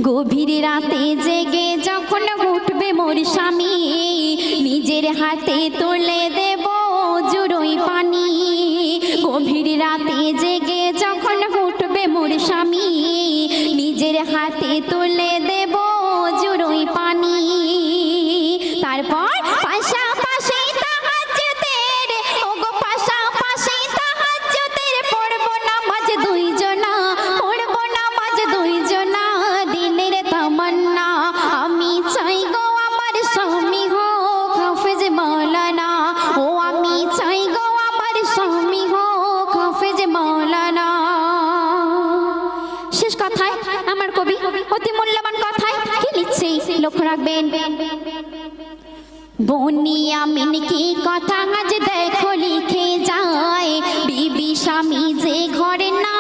গভীর রাতে জেগে যখন উঠবে মোর স্বামী, নিজের হাতে তুলে দেব জুড়োই পানি। গভীর রাতে জেগে যখন উঠবে মোর স্বামী, নিজের হাতে তুলে দেব জুড়োই পানি। তারপর পাশাপাশি তাহাজ্জুদের, ওগো পাশাপাশি তাহাজ্জুদের পড়ব নামাজ দুইজনা, পড়ব নামাজ দুইজনা। দিলের তামান্না আমি চাই গো আমার স্বামী হোক হাফেজ মাওলানা, ও আমি চাই গো আমার স্বামী হোক হাফেজ মাওলানা। শেষ কথায় আমার কবি অতি মূল্যবান কথায় কি লিখছে লক্ষ্য রাখবেন। বনিয়ামিন কি কথা আজ দেখো লিখে যায়, বিবি স্বামী যে ঘরে না